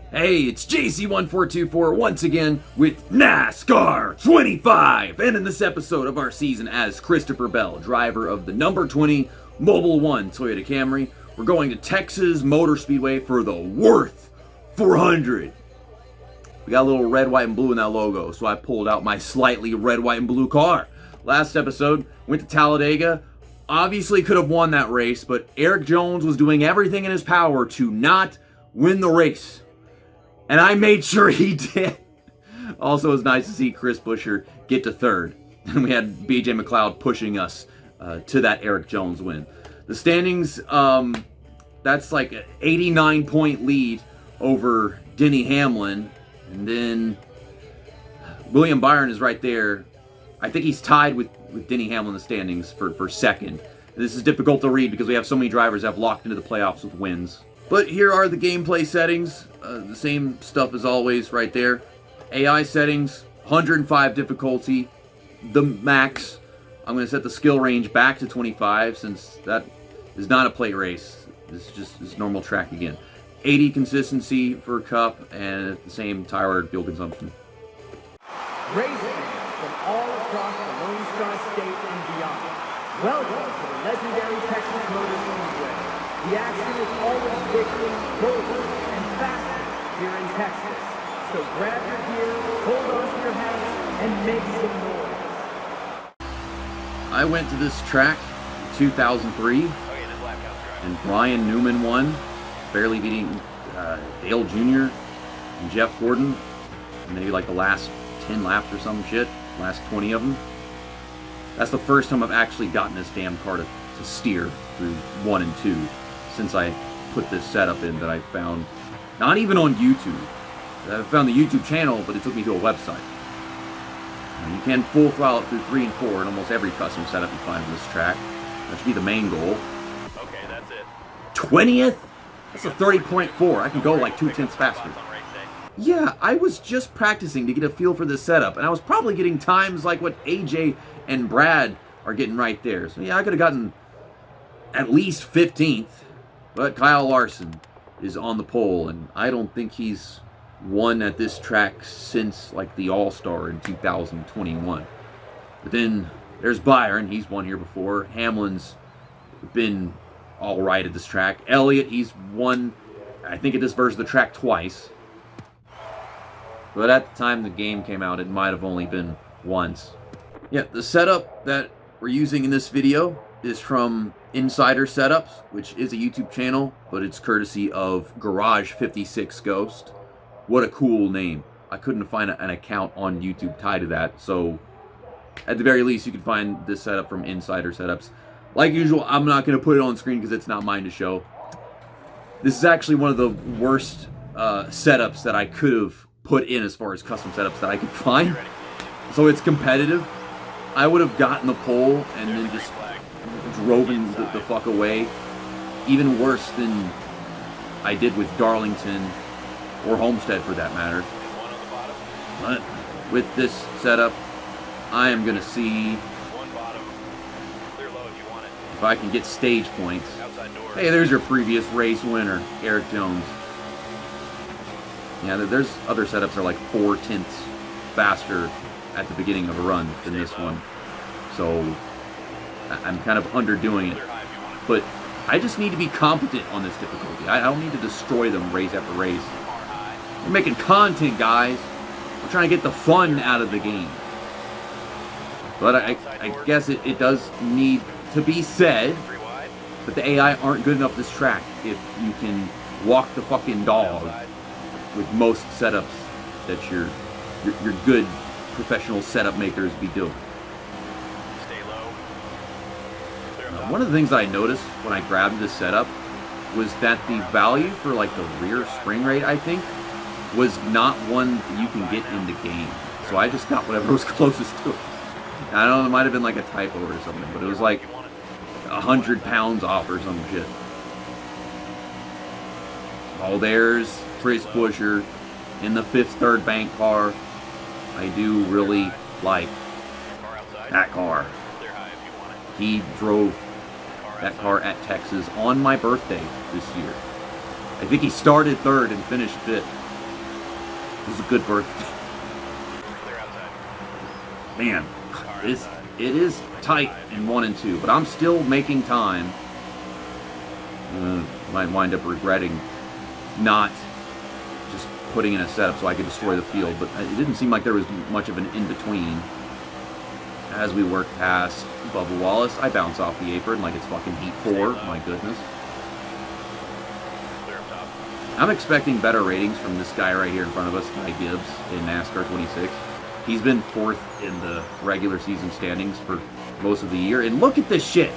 Hey, it's JC1424 once again with NASCAR 25! And in this episode of our season as Christopher Bell, driver of the number 20 Mobile One Toyota Camry, we're going to Texas Motor Speedway for the Worth 400. We got a little red, white, and blue in that logo, so I pulled out my slightly red, white, and blue car. Last episode, went to Talladega. Obviously could have won that race, but Eric Jones was doing everything in his power to not win the race. And I made sure he did. Also, it was nice to see Chris Buescher get to third. And we had BJ McLeod pushing us to that Eric Jones win. The standings, that's like an 89-point lead over Denny Hamlin. And then William Byron is right there. I think he's tied with Denny Hamlin in the standings for second. And this is difficult to read because we have so many drivers that have locked into the playoffs with wins. But here are the gameplay settings. The same stuff as always right there. AI settings, 105 difficulty, the max. I'm going to set the skill range back to 25 since that is not a plate race. This is just this normal track again. 80 consistency for Cup and at the same tire fuel consumption. Racing from all across the Lone Star State and beyond. Welcome to the legendary Texas Motor Speedway. The action is always bigger, bolder, and faster here in Texas. So grab your gear, hold on to your hats, and make some noise. I went to this track in 2003, and Ryan Newman won, barely beating Dale Jr. and Jeff Gordon, and maybe like the last 10 laps or some shit, last 20 of them. That's the first time I've actually gotten this damn car to steer through 1 and 2 since I put this setup in that I found, not even on YouTube. I found the YouTube channel, but it took me to a website. Now, you can full throttle it through 3 and 4 in almost every custom setup you find on this track. That should be the main goal. Okay, that's it. 20th? That's a 30.4. I can go like 2/10 faster. Yeah, I was just practicing to get a feel for this setup, and I was probably getting times like what AJ and Brad are getting right there. So yeah, I could have gotten at least 15th, but Kyle Larson is on the pole, and I don't think he's won at this track since like the All-Star in 2021. But then there's Byron, he's won here before. Hamlin's been all right at this track. Elliott, he's won, I think, at this version of the track twice. But at the time the game came out, it might have only been once. Yeah, the setup that we're using in this video is from Insider Setups, which is a YouTube channel, but it's courtesy of Garage 56 Ghost. What a cool name. I couldn't find an account on YouTube tied to that, so at the very least you can find this setup from Insider Setups. Like usual, I'm not going to put it on screen because it's not mine to show. This is actually one of the worst setups that I could have put in as far as custom setups that I could find. So it's competitive. I would have gotten the pole and then just drove the fuck away. Even worse than I did with Darlington or Homestead for that matter. But with this setup, I am going to see if I can get stage points. Hey, there's your previous race winner, Eric Jones. Yeah, there's other setups that are like 4/10 faster at the beginning of a run than this one. So I'm kind of underdoing it. But I just need to be competent on this difficulty. I don't need to destroy them race after race. We're making content, guys. We're trying to get the fun out of the game. But I guess it does need to be said that the AI aren't good enough this track if you can walk the fucking dog with most setups that your good professional setup makers be doing. One of the things I noticed when I grabbed this setup was that the value for like the rear spring rate, I think, was not one you can get in the game. So I just got whatever was closest to it. I don't know, it might have been like a typo or something, but it was like 100 pounds off or some shit. Oh, there's Chris Buescher in the 5th third bank car. I do really like that car. He drove that car at Texas on my birthday this year. I think he started 3rd and finished 5th. It was a good berth. Man, it is tight in 1 and 2, but I'm still making time. Might wind up regretting not just putting in a setup so I could destroy the field, but it didn't seem like there was much of an in-between. As we work past Bubba Wallace, I bounce off the apron like it's fucking Heat 4. My goodness. I'm expecting better ratings from this guy right here in front of us, Ty Gibbs, in NASCAR 26. He's been 4th in the regular season standings for most of the year. And look at this shit.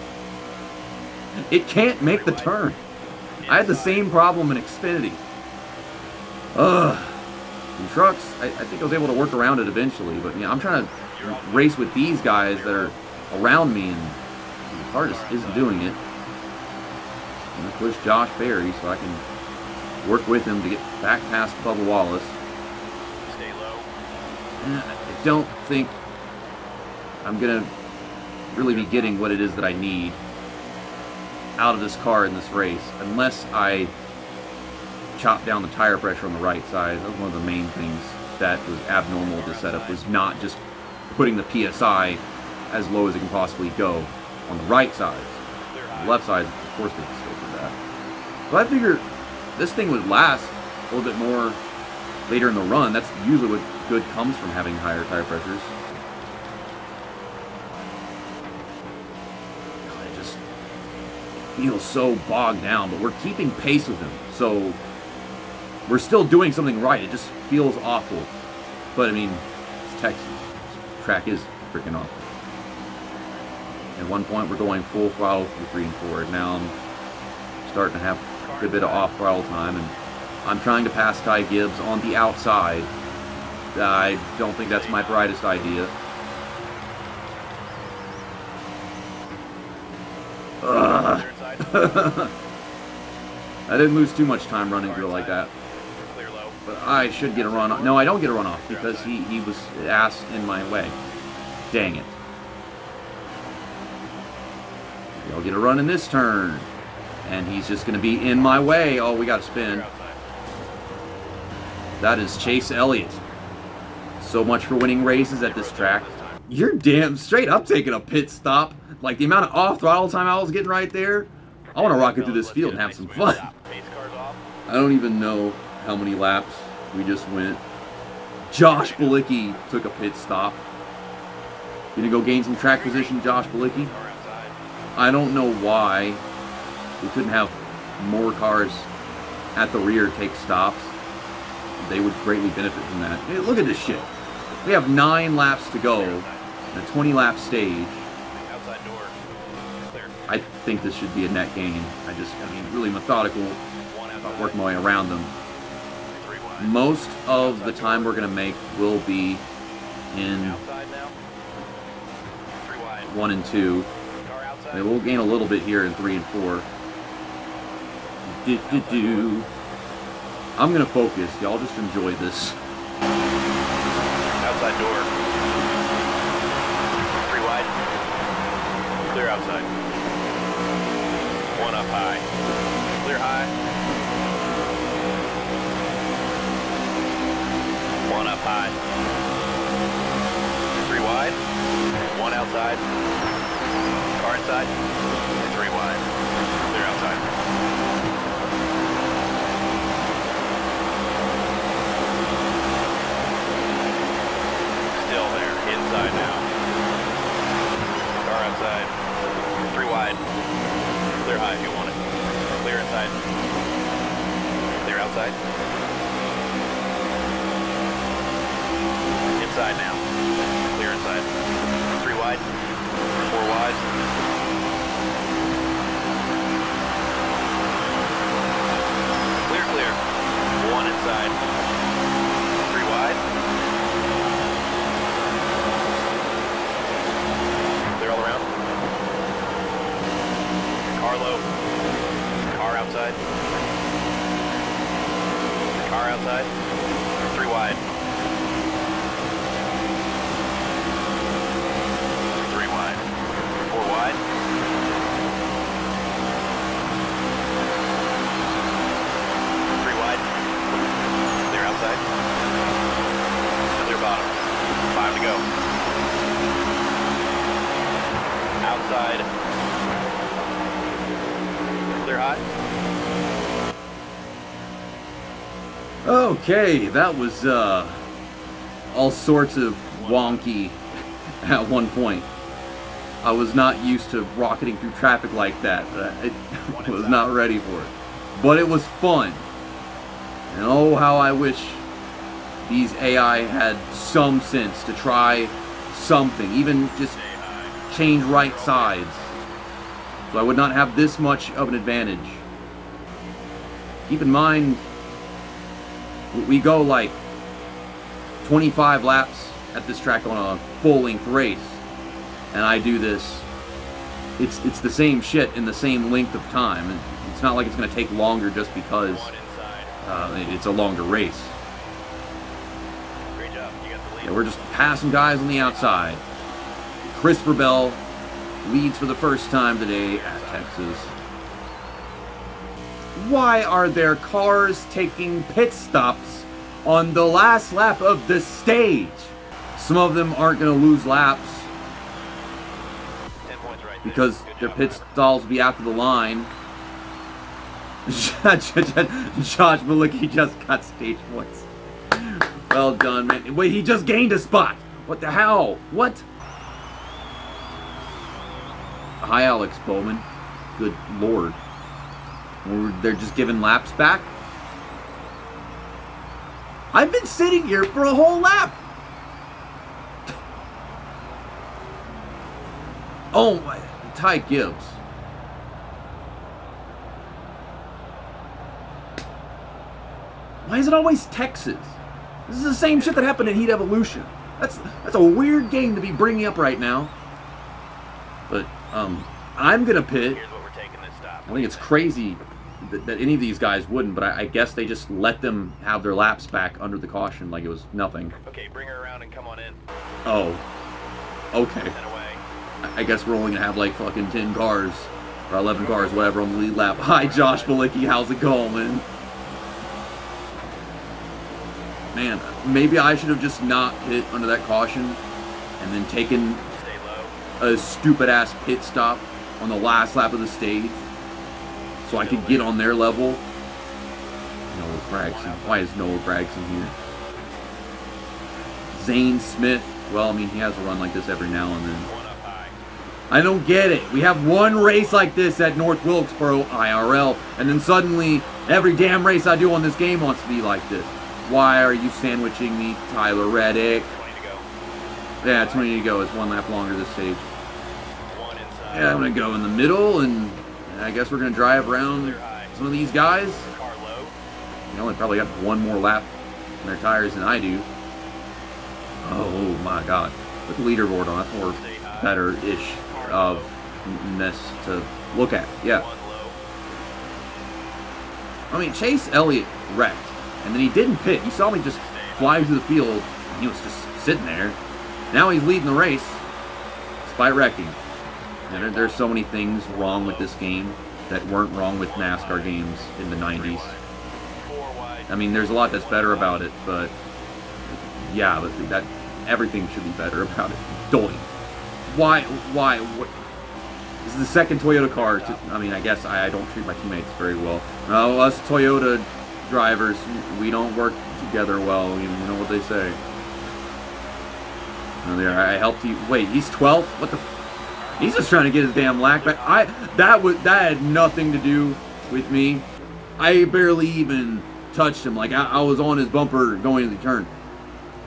It can't make the turn. I had the same problem in Xfinity. In trucks, I think I was able to work around it eventually. But yeah, I'm trying to race with these guys that are around me, and the car just isn't doing it. I'm going to push Josh Berry so I can work with him to get back past Bubba Wallace. Stay low. I don't think I'm going to really be getting what it is that I need out of this car in this race unless I chop down the tire pressure on the right side. That was one of the main things that was abnormal with this setup, was not just putting the PSI as low as it can possibly go on the right side. On the left side, of course, they can still do that. But I figure this thing would last a little bit more later in the run. That's usually what good comes from having higher tire pressures. It just feels so bogged down, but we're keeping pace with him. So we're still doing something right. It just feels awful. But I mean, it's Texas. This track is freaking awful. At one point, we're going full throttle through 3 and 4. Now I'm starting to have a good bit of off throttle time, and I'm trying to pass Ty Gibbs on the outside. I don't think that's my brightest idea. I didn't lose too much time running through like that. But I should get a run off. No, I don't get a run off because he was ass in my way. Dang it. I'll get a run in this turn. And he's just going to be in my way. Oh, we got to spin. That is Chase Elliott. So much for winning races at this track. You're damn straight up taking a pit stop. Like the amount of off throttle time I was getting right there. I want to rocket through this field and have some fun. I don't even know how many laps we just went. Josh Bilicki took a pit stop. Gonna go gain some track position, Josh Bilicki. I don't know why we couldn't have more cars at the rear take stops. They would greatly benefit from that. Hey, look at this shit. We have 9 laps to go in a 20-lap stage. I think this should be a net gain. I mean, really methodical about working my way around them. Most of the time we're going to make will be in 1 and 2. We'll gain a little bit here in 3 and 4. I'm going to focus. Y'all just enjoy this. Outside door. 3 wide. Clear outside. 1 up high. Clear high. 1 up high. 3 wide. 1 outside. Car inside. 3 wide. Clear outside. Still there. Inside now. Car outside. 3 wide. Clear high if you want it. Clear inside. Clear outside. Inside now. Clear inside. 3 wide. 4 wide. Clear, clear. 1 inside. 3 wide. Clear all around. Car low. Car outside. Car outside. 3 wide. 3 wide. 4 wide. 3 wide. Clear outside. Okay, that was all sorts of wonky at one point. I was not used to rocketing through traffic like that. I was not ready for it. But it was fun. And oh, how I wish these AI had some sense to try something, even just change right sides, so I would not have this much of an advantage. Keep in mind, we go like 25 laps at this track on a full-length race, and I do this. It's the same shit in the same length of time. It's not like it's going to take longer just because it's a longer race. Great job. You got the lead. Yeah, we're just passing guys on the outside. Christopher Bell leads for the first time today at Texas. Why are there cars taking pit stops on the last lap of the stage? Some of them aren't going to lose laps 10 points right there. because Good their job, pit Robert. stalls will be after the line. Josh Malicki just got stage points. Well done, man. Wait, he just gained a spot. What the hell? What? Hi, Alex Bowman. Good lord. They're just giving laps back? I've been sitting here for a whole lap. Oh, my. Ty Gibbs. Why is it always Texas? This is the same shit that happened in Heat Evolution. That's a weird game to be bringing up right now. But I'm gonna pit. Here's what we're taking this stop. I think it's crazy that any of these guys wouldn't, but I guess they just let them have their laps back under the caution like it was nothing. Okay, bring her around and come on in. Oh, okay. And away. I guess we're only gonna have like fucking 10 cars or 11 cars, whatever, on the lead lap. Hi, Josh Malicki, how's it going, man? Man, maybe I should have just not pit under that caution and then taken Stay low. a stupid ass pit stop on the last lap of the stage so I could get on their level. Noah Bragson. Why is Noah Bragson here? Zane Smith. Well, I mean, he has a run like this every now and then. One up high. I don't get it. We have one race like this at North Wilkesboro IRL, and then suddenly every damn race I do on this game wants to be like this. Why are you sandwiching me, Tyler Reddick? 20 to go. Yeah, 20 to go. It's one lap longer this stage. One inside. Yeah, I'm going to go in the middle, and I guess we're going to drive around some of these guys. Car low. They only probably got one more lap on their tires than I do. Oh my god. Put the leaderboard on. That's more better-ish of mess to look at. Yeah. One low. I mean, Chase Elliott wrecked, and then he didn't pit. You saw me just fly through the field. He was just sitting there. Now he's leading the race, despite wrecking. And there's so many things wrong with this game that weren't wrong with NASCAR games in the 90s. 4 wide. I mean, there's a lot that's better about it, but yeah, but that everything should be better about it. Doing. Why? What? This is the second Toyota car. I mean, I guess I don't treat my teammates very well. Us Toyota drivers, we don't work together well. You know what they say. There, I helped you. Wait, he's 12th? What the? He's just trying to get his damn lack back. That had nothing to do with me. I barely even touched him. Like I was on his bumper going to the turn.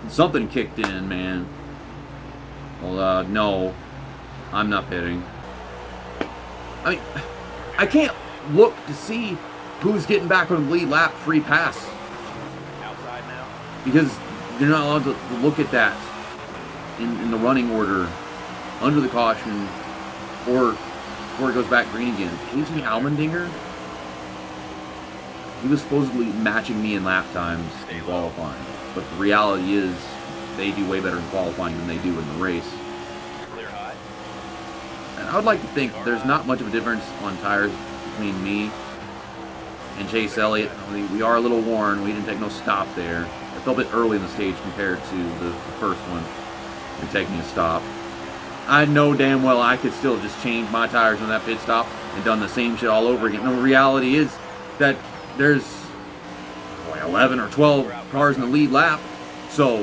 Something kicked in, man. Well, no, I'm not pitting. I mean, I can't look to see who's getting back on the lead lap free pass Outside now. because you're not allowed to look at that in the running order under the caution or before it goes back green again. A.J. Allmendinger, he was supposedly matching me in lap times in qualifying, but the reality is they do way better in qualifying than they do in the race. Clear high. And I would like to think there's not much of a difference on tires between me and Chase Elliott. I mean, we are a little worn. We didn't take no stop there. It felt a bit early in the stage compared to the first one. We're taking a stop. I know damn well I could still just change my tires on that pit stop and done the same shit all over again. The reality is that there's like 11 or 12 cars in the lead lap. So,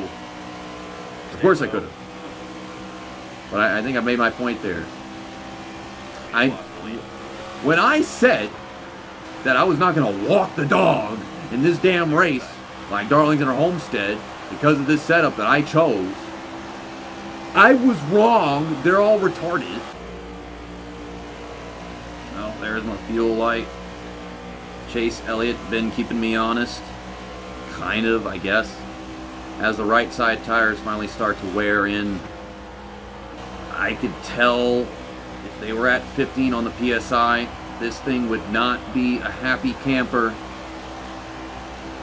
of course I could have. But I think I made my point there. When I said that I was not going to walk the dog in this damn race, like Darlington or Homestead, because of this setup that I chose, I was wrong. They're all retarded. Well, there's my fuel light. Chase Elliott been keeping me honest. Kind of, I guess. As the right side tires finally start to wear in, I could tell if they were at 15 on the PSI, this thing would not be a happy camper.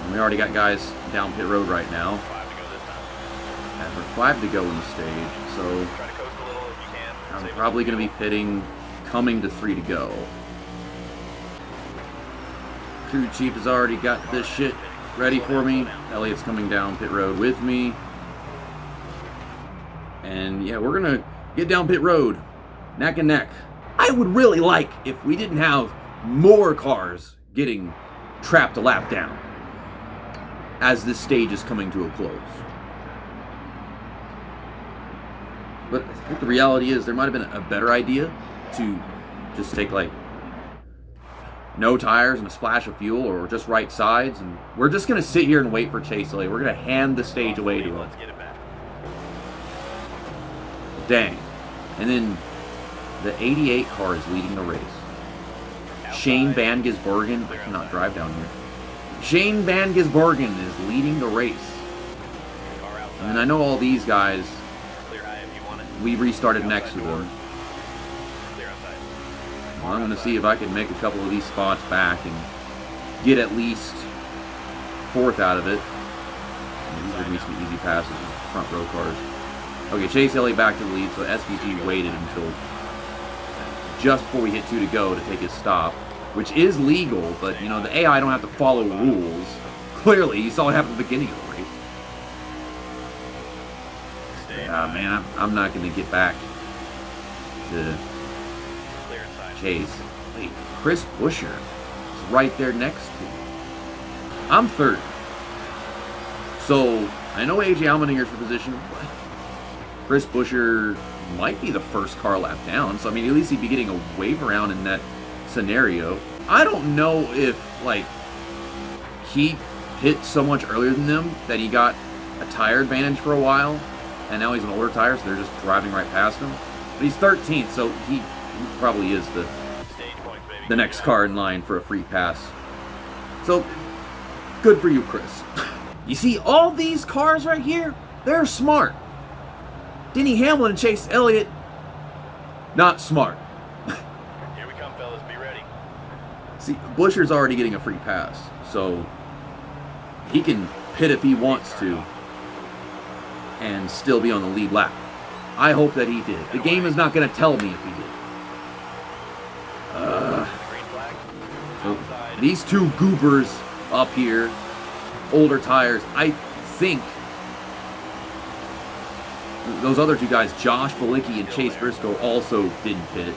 And we already got guys down pit road right now. 5 to go this time. And we're 5 to go in the stage, so Try to coast a little if you can. I'm probably going to be pitting, coming to 3 to go. Crew chief has already got this shit ready for me. Elliott's coming down pit road with me. And yeah, we're going to get down pit road, neck and neck. I would really like if we didn't have more cars getting trapped a lap down as this stage is coming to a close. But I think the reality is there might have been a better idea to just take like no tires and a splash of fuel, or just right sides, and we're just going to sit here and wait for Chase Elliott. We're going to hand the stage away to him. Let's get it back. Dang. And then the 88 car is leading the race. Shane Van Gisbergen, I cannot drive down here. Shane Van Gisbergen is leading the race. And I know all these guys, Clear high if you want it. we restarted next to them. Clear outside. Well, I'm going to see if I can make a couple of these spots back and get at least 4th out of it. And these are going to be some easy passes with front row cars. Okay, Chase Elliott back to the lead, so SVG waited until just before we hit 2 to go to take his stop, which is legal, but, you know, the AI don't have to follow rules. Clearly, you saw what happened at the beginning of the race. Man, I'm not going to get back to Clear inside. Chase. Wait, Chris Buescher is right there next to him. I'm 3rd. So, I know AJ Allmendinger's for position, but Chris Buescher might be the first car lap down, so I mean, at least he'd be getting a wave around in that scenario. I don't know if, like, he hit so much earlier than them that he got a tire advantage for a while, and now he's an older tire, so they're just driving right past him. But he's 13th, so he probably is Stage points, baby. the next car in line for a free pass. So, good for you, Chris. You see, all these cars right here, they're smart. Denny Hamlin and Chase Elliott, not smart. Here we come, fellas. Be ready. See, Buescher's already getting a free pass, so he can pit if he wants to and still be on the lead lap. I hope that he did. The game is not going to tell me if he did. Green flag. So these 2 goobers up here, older tires, I think those other 2 guys, Josh Balicki and Chase Briscoe, also didn't pit.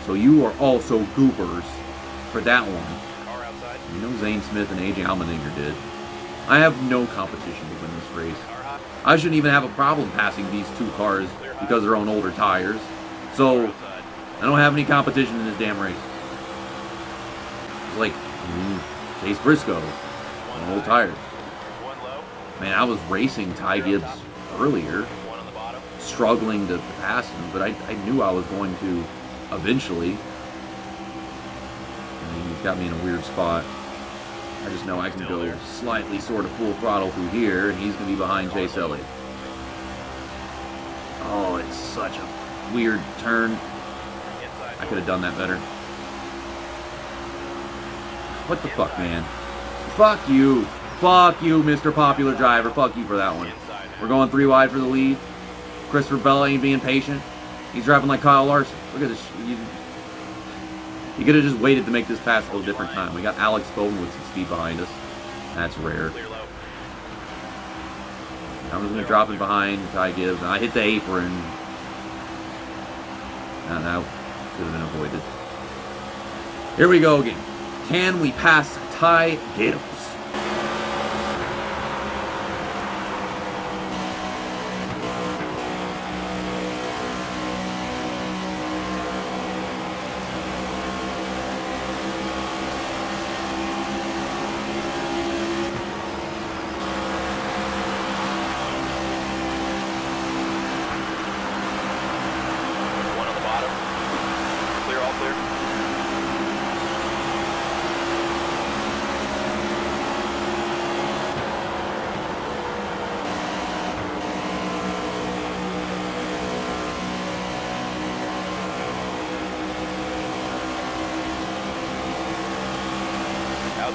So you are also goobers for that one. Car outside. You know Zane Smith and AJ Allmendinger did. I have no competition to win this race. Car hot. I shouldn't even have a problem passing these 2 cars because they're on older tires. So Outside. I don't have any competition in this damn race. It's like Chase Briscoe on old tires. One low. Man, I was racing Ty Gibbs earlier, One on the bottom. struggling to pass him, but I knew I was going to eventually. And he's got me in a weird spot. I just know I can go slightly sort of full throttle through here, and he's going to be behind Chase Elliott. Oh, it's such a weird turn. Inside. I could have done that better. What the fuck, man? Fuck you. Fuck you, Mr. Popular Driver. Fuck you for that one. Inside. We're going 3 wide for the lead. Christopher Bell ain't being patient. He's driving like Kyle Larson. Look at this. He could have just waited to make this pass a little different time. We got Alex Bowman with some speed behind us. That's rare. Clear low. I'm just going to drop it behind Ty Gibbs. And I hit the apron. And that could have been avoided. Here we go again. Can we pass Ty Gibbs?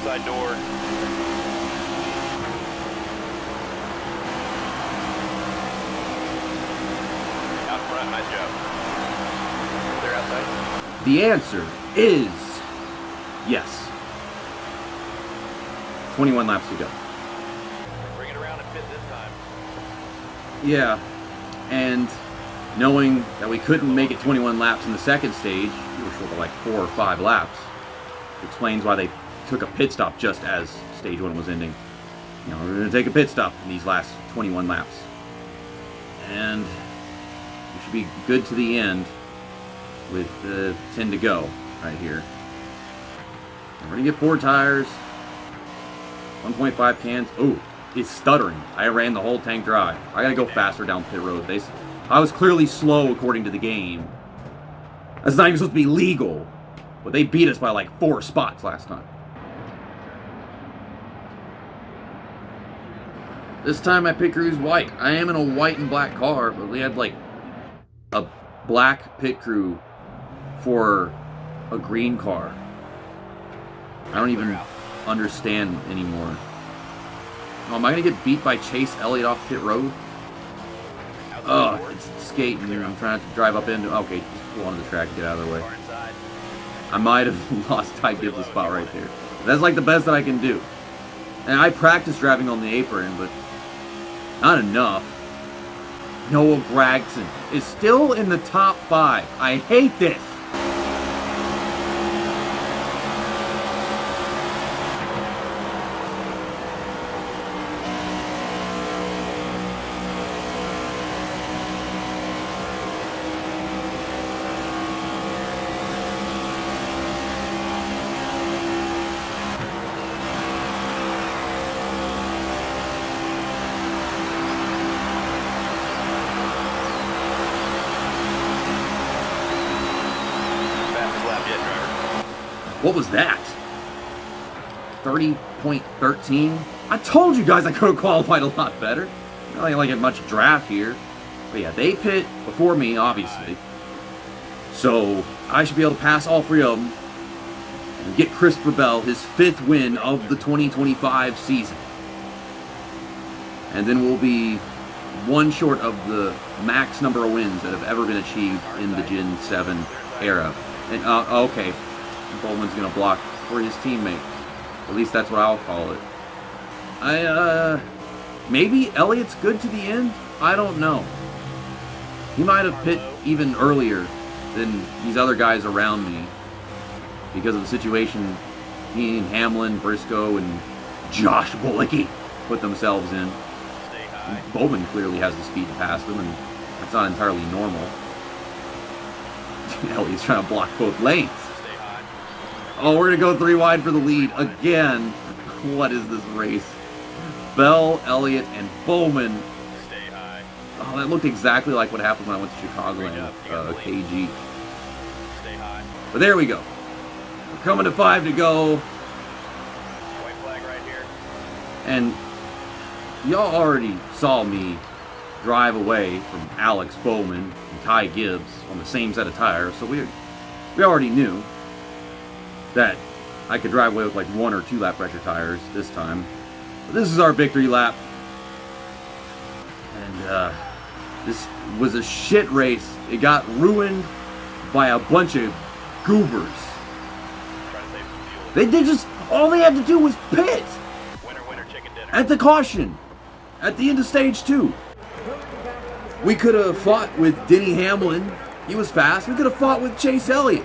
Outside door. Out front, nice job. They're outside. The answer is yes. 21 laps to go. Bring it around and pit this time. Yeah, and knowing that we couldn't make it 21 laps in the second stage, we were short of like 4 or 5 laps. Explains why they took a pit stop just as stage 1 was ending. You know, we're going to take a pit stop in these last 21 laps. And we should be good to the end with 10 to go right here. And we're going to get 4 tires, 1.5 cans. Oh, it's stuttering. I ran the whole tank dry. I got to go faster down pit road. I was clearly slow according to the game. That's not even supposed to be legal. But they beat us by like 4 spots last time. This time my pit crew's white. I am in a white and black car, but we had like a black pit crew for a green car. I don't even understand anymore. Oh, am I going to get beat by Chase Elliott off pit road? Oh, it's skating. I'm trying to drive up into... Okay, just pull onto the track and get out of the way. I might have lost Ty Gibbs a spot right there. That's like the best that I can do. And I practice driving on the apron, but not enough. Noah Gragson is still in the top 5. I hate this. What was that? 30.13? I told you guys I could have qualified a lot better. I don't like get much draft here. But yeah, they pit before me, obviously. So I should be able to pass all 3 of them and get Christopher Bell his 5th win of the 2025 season. And then we'll be 1 short of the max number of wins that have ever been achieved in the Gen 7 era. And okay. Bowman's gonna block for his teammate. At least that's what I'll call it. Maybe Elliott's good to the end? I don't know. He might have pit even earlier than these other guys around me because of the situation he and Hamlin, Briscoe, and Josh Bullocky put themselves in. Bowman clearly has the speed to pass them, and that's not entirely normal. Elliott's trying to block both lanes. Oh, we're going to go 3 wide for the lead again. What is this race? Bell, Elliott, and Bowman. Stay high. Oh, that looked exactly like what happened when I went to Chicagoland with KG. Stay high. But there we go. We're coming to 5 to go. White flag right here. And y'all already saw me drive away from Alex Bowman and Ty Gibbs on the same set of tires, so we already knew that I could drive away with like 1 or 2 lap pressure tires this time. But this is our victory lap. And this was a shit race. It got ruined by a bunch of goobers. They did just, all they had to do was pit. Winner, chicken dinner. At the caution. At the end of stage 2. We could have fought with Denny Hamlin. He was fast. We could have fought with Chase Elliott,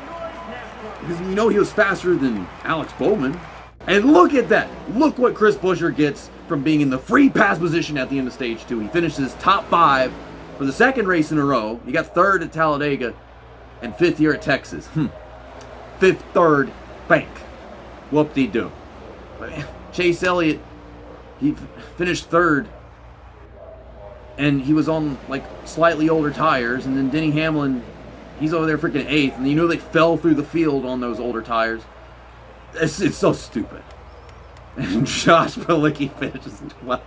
because we know he was faster than Alex Bowman. And look at that. Look what Chris Buescher gets from being in the free pass position at the end of stage 2. He finishes top 5 for the 2nd race in a row. He got 3rd at Talladega and 5th here at Texas. 5th, 3rd, bank. Whoop-de-doo. Chase Elliott, he finished 3rd, and he was on like slightly older tires. And then Denny Hamlin, he's over there freaking 8th, and you know they fell through the field on those older tires. It's so stupid. And Josh Bullocky finishes 12th.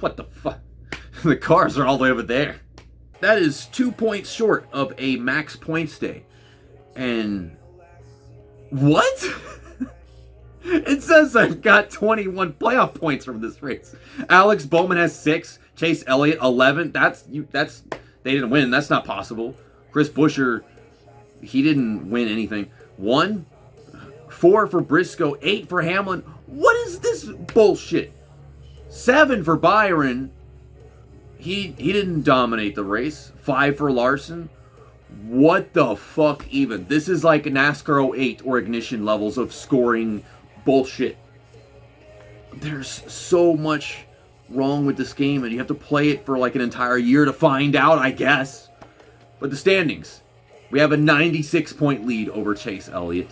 What the fuck? The cars are all the way over there. That is 2 points short of a max points day. And what? It says I've got 21 playoff points from this race. Alex Bowman has 6. Chase Elliott 11. That's they didn't win. That's not possible. Chris Buescher, he didn't win anything. 1, 4 for Briscoe, 8 for Hamlin. What is this bullshit? 7 for Byron. He didn't dominate the race. 5 for Larson. What the fuck even? This is like NASCAR 08 or Ignition levels of scoring bullshit. There's so much wrong with this game, and you have to play it for like an entire year to find out, I guess. But the standings, we have a 96-point lead over Chase Elliott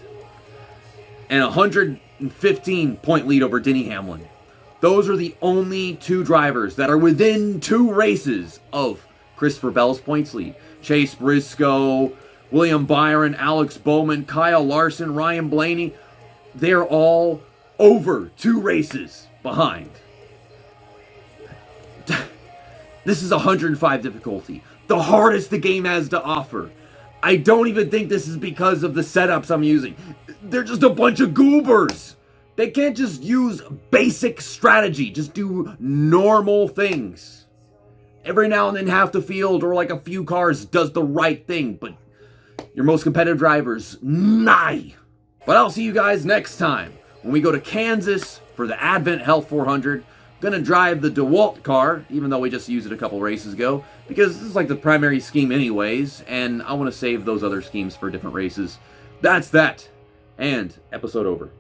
and a 115-point lead over Denny Hamlin. Those are the only 2 drivers that are within 2 races of Christopher Bell's points lead. Chase Briscoe, William Byron, Alex Bowman, Kyle Larson, Ryan Blaney, they're all over 2 races behind. This is 105 difficulty. The hardest the game has to offer. I don't even think this is because of the setups I'm using. They're just a bunch of goobers. They can't just use basic strategy. Just do normal things. Every now and then half the field or like a few cars does the right thing, but your most competitive drivers, nigh. But I'll see you guys next time when we go to Kansas for the Advent Health 400. I'm gonna drive the DeWalt car, even though we just used it a couple races ago, because this is like the primary scheme anyways, and I want to save those other schemes for different races. That's that. And episode over.